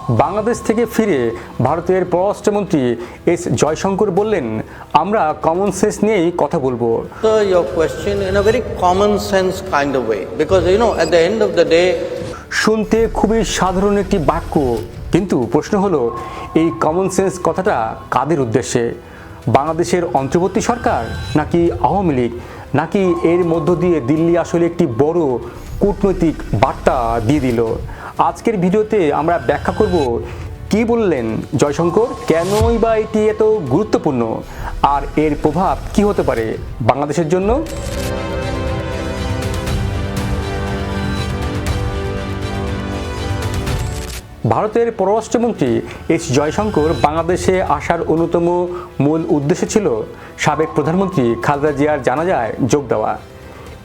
বাংলাদেশ থেকে ফিরে ভারতের পররাষ্ট্রমন্ত্রী এস জয়শঙ্কর বললেন, আমরা কমন সেন্স নিয়েই কথা বলবো। So your question in a very common sense kind of way, because at the end of the day, শুনতে খুবই সাধারণ একটি বাক্য, কিন্তু প্রশ্ন হলো এই কমন সেন্স কথাটা কাদের উদ্দেশ্যে? বাংলাদেশের অন্তর্বর্তী সরকার, নাকি আওয়ামী লীগ, নাকি এর মধ্য দিয়ে দিল্লি আসলে একটি বড় কূটনৈতিক বার্তা দিয়ে দিল? আজকের ভিডিওতে আমরা ব্যাখ্যা করব কি বললেন জয়শঙ্কর, কেনই বা এটি এত গুরুত্বপূর্ণ, আর এর প্রভাব কি হতে পারে বাংলাদেশের জন্য। ভারতের পররাষ্ট্রমন্ত্রী এস জয়শঙ্কর বাংলাদেশে আসার অন্যতম মূল উদ্দেশ্য ছিল সাবেক প্রধানমন্ত্রী খালেদা জিয়ার জানাজায় যোগ দেওয়া।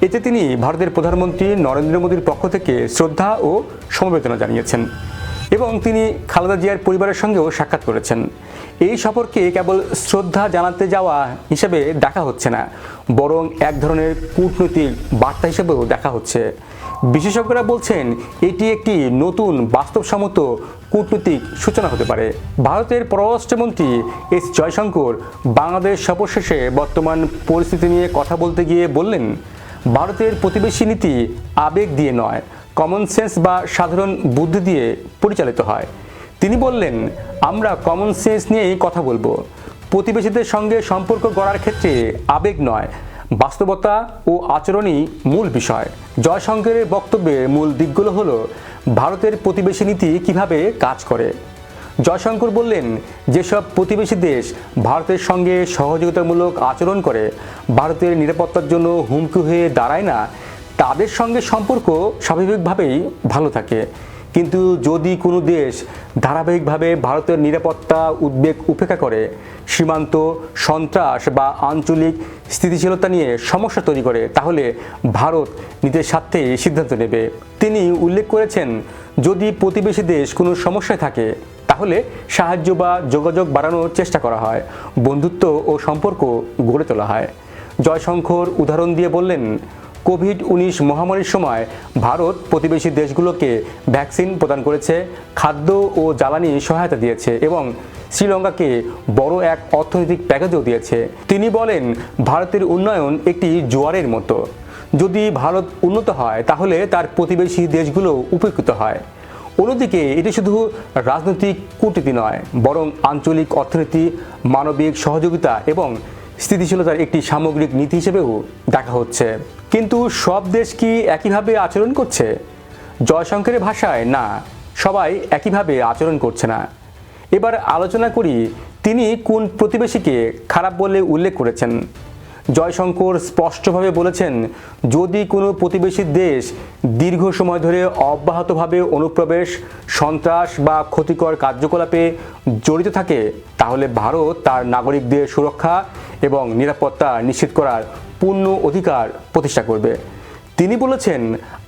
এতে তিনি ভারতের প্রধানমন্ত্রী নরেন্দ্র মোদীর পক্ষ থেকে শ্রদ্ধা ও সমবেদনা জানিয়েছেন এবং তিনি খালেদা জিয়ার পরিবারের সঙ্গেও সাক্ষাৎ করেছেন। এই সফরকে কেবল শ্রদ্ধা জানাতে যাওয়া হিসেবে দেখা হচ্ছে না, বরং এক ধরনের কূটনৈতিক বার্তা হিসেবেও দেখা হচ্ছে। বিশেষজ্ঞরা বলছেন এটি একটি নতুন বাস্তবসম্মত কূটনৈতিক সূচনা হতে পারে। ভারতের পররাষ্ট্রমন্ত্রী এস জয়শঙ্কর বাংলাদেশ সফর শেষে বর্তমান পরিস্থিতি নিয়ে কথা বলতে গিয়ে বললেন, ভারতের প্রতিবেশী নীতি আবেগ দিয়ে নয়, কমন সেন্স বা সাধারণ বুদ্ধি দিয়ে পরিচালিত হয়। তিনি বললেন, আমরা কমন সেন্স নিয়েই কথা বলবো। প্রতিবেশীদের সঙ্গে সম্পর্ক গড়ার ক্ষেত্রে আবেগ নয়, বাস্তবতা ও আচরণই মূল বিষয়। জয়শঙ্করের বক্তব্যের মূল দিকগুলো হলো ভারতের প্রতিবেশী নীতি কিভাবে কাজ করে। জয়শঙ্কর বললেন, যেসব প্রতিবেশী দেশ ভারতের সঙ্গে সহযোগিতামূলক আচরণ করে, ভারতের নিরাপত্তার জন্য হুমকি হয়ে দাঁড়ায় না, তাদের সঙ্গে সম্পর্ক স্বাভাবিকভাবেই ভালো থাকে। কিন্তু যদি কোনো দেশ ধারাবাহিকভাবে ভারতের নিরাপত্তা উদ্বেগ উপেক্ষা করে, সীমান্ত সন্ত্রাস বা আঞ্চলিক স্থিতিশীলতা নিয়ে সমস্যা তৈরি করে, তাহলে ভারত নিজের স্বার্থে সিদ্ধান্ত নেবে। তিনি উল্লেখ করেছেন, যদি প্রতিবেশী দেশ কোনো সমস্যায় থাকে তাহলে সাহায্য বা যোগাযোগ বাড়ানোর চেষ্টা করা হয়, বন্ধুত্ব ও সম্পর্ক গড়ে তোলা হয়। জয়শঙ্কর উদাহরণ দিয়ে বললেন, কোভিড-19 মহামারীর সময় ভারত প্রতিবেশী দেশগুলোকে ভ্যাকসিন প্রদান করেছে, খাদ্য ও জ্বালানি সহায়তা দিয়েছে এবং শ্রীলঙ্কাকে বড় এক অর্থনৈতিক প্যাকেজও দিয়েছে। তিনি বলেন, ভারতের উন্নয়ন একটি জোয়ারের মতো। যদি ভারত উন্নত হয় তাহলে তার প্রতিবেশী দেশগুলো উপকৃত হয়। অন্যদিকে এটি শুধু রাজনৈতিক কূটনীতি নয়, বরং আঞ্চলিক অর্থনীতি, মানবিক সহযোগিতা এবং স্থিতিশীলতার একটি সামগ্রিক নীতি হিসেবেও দেখা হচ্ছে। কিন্তু সব দেশ কি একইভাবে আচরণ করছে? জয়শঙ্করের ভাষায়, না, সবাই একইভাবে আচরণ করছে না। এবার আলোচনা করি তিনি কোন প্রতিবেশীকে খারাপ বলে উল্লেখ করেছেন। জয়শঙ্কর স্পষ্টভাবে বলেছেন, যদি কোনো প্রতিবেশী দেশ দীর্ঘ সময় ধরে অব্যাহতভাবে অনুপ্রবেশ, সন্ত্রাস বা ক্ষতিকর কার্যকলাপে জড়িত থাকে, তাহলে ভারত তার নাগরিকদের সুরক্ষা এবং নিরাপত্তা নিশ্চিত করার পূর্ণ অধিকার প্রতিষ্ঠা করবে। তিনি বলেছেন,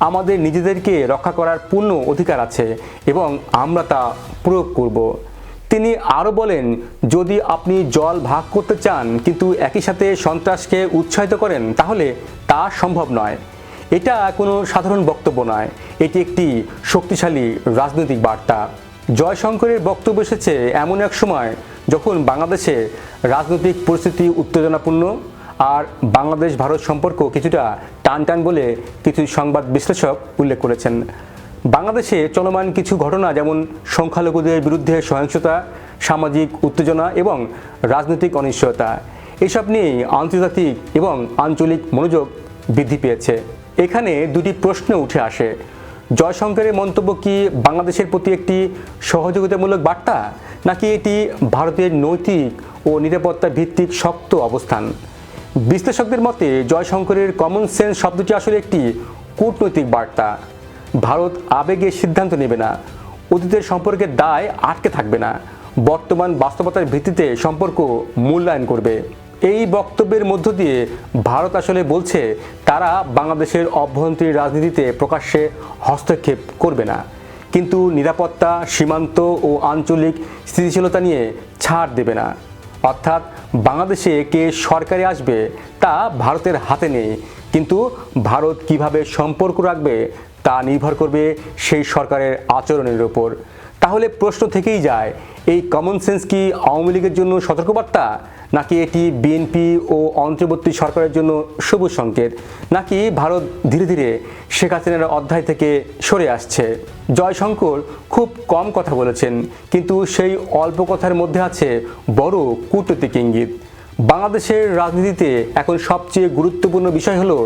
আমাদের নিজেদেরকে রক্ষা করার পূর্ণ অধিকার আছে এবং আমরা তা প্রয়োগ করব। তিনি আরও বলেন, যদি আপনি জল ভাগ করতে চান কিন্তু একই সাথে সন্ত্রাসকে উৎসাহিত করেন, তাহলে তা সম্ভব নয়। এটা কোনো সাধারণ বক্তব্য নয়, এটি একটি শক্তিশালী রাজনৈতিক বার্তা। জয়শঙ্করের বক্তব্য এসেছে এমন এক সময় যখন বাংলাদেশে রাজনৈতিক পরিস্থিতি উত্তেজনাপূর্ণ আর বাংলাদেশ ভারত সম্পর্ক কিছুটা টানটান বলে কিছু সংবাদ বিশ্লেষক উল্লেখ করেছেন। বাংলাদেশে চলমান কিছু ঘটনা, যেমন সংখ্যালঘুদের বিরুদ্ধে সহিংসতা, সামাজিক উত্তেজনা এবং রাজনৈতিক অনিশ্চয়তা, এসব নিয়েই আন্তর্জাতিক এবং আঞ্চলিক মনোযোগ বৃদ্ধি পেয়েছে। এখানে দুটি প্রশ্ন উঠে আসে। জয়শঙ্করের মন্তব্য কি বাংলাদেশের প্রতি একটি সহযোগিতামূলক বার্তা, নাকি এটি ভারতের নৈতিক ও নিরাপত্তা ভিত্তিক শক্ত অবস্থান? বিশ্লেষকদের মতে জয়শঙ্করের কমন সেন্স শব্দটি আসলে একটি কূটনৈতিক বার্তা। ভারত আবেগে সিদ্ধান্ত নেবে না, অতীতের সম্পর্কের দায় আটকে থাকবে না, বর্তমান বাস্তবতার ভিত্তিতে সম্পর্ক মূল্যায়ন করবে। এই বক্তব্যের মধ্য দিয়ে ভারত আসলে বলছে তারা বাংলাদেশের অভ্যন্তরীণ রাজনীতিতে প্রকাশ্যে হস্তক্ষেপ করবে না, কিন্তু নিরাপত্তা, সীমান্ত ও আঞ্চলিক স্থিতিশীলতা নিয়ে ছাড় দেবে না। অর্থাৎ বাংলাদেশে কে সরকারে আসবে তা ভারতের হাতে নেই, কিন্তু ভারত কিভাবে সম্পর্ক রাখবে তা নির্ভর করবে সেই সরকারের আচরণের উপর। তাহলে প্রশ্ন থেকেই যায়, এই কমন সেন্স কি আওয়ামী লীগের জন্য সতর্কবার্তা, নাকি এটি বিএনপি ও অন্তর্বর্তী সরকারের জন্য সবুজ সংকেত, নাকি ভারত ধীরে ধীরে শেখ হাসিনার অধ্যায় থেকে সরে আসছে? জয়শঙ্কর খুব কম কথা বলেছেন, কিন্তু সেই অল্প কথার মধ্যে আছে বড় কূটনৈতিক ইঙ্গিত। বাংলাদেশের রাজনীতিতে এখন সবচেয়ে গুরুত্বপূর্ণ বিষয় হলো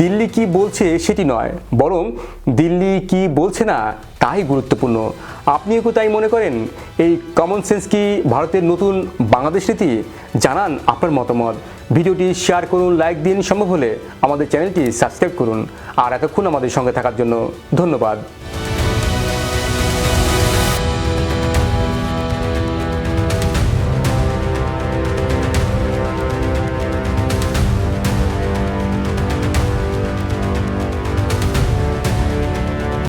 দিল্লি কি বলছে সেটি নয়, বরং দিল্লি কি বলছে না তাই গুরুত্বপূর্ণ। আপনিও কি তাই মনে করেন? এই কমন সেন্স কি ভারতের নতুন বাংলাদেশ নীতি? জানান আপনার মতামত। ভিডিওটি শেয়ার করুন, লাইক দিন, সম্ভব হলে আমাদের চ্যানেলটি সাবস্ক্রাইব করুন। আর এতক্ষণ আমাদের সঙ্গে থাকার জন্য ধন্যবাদ।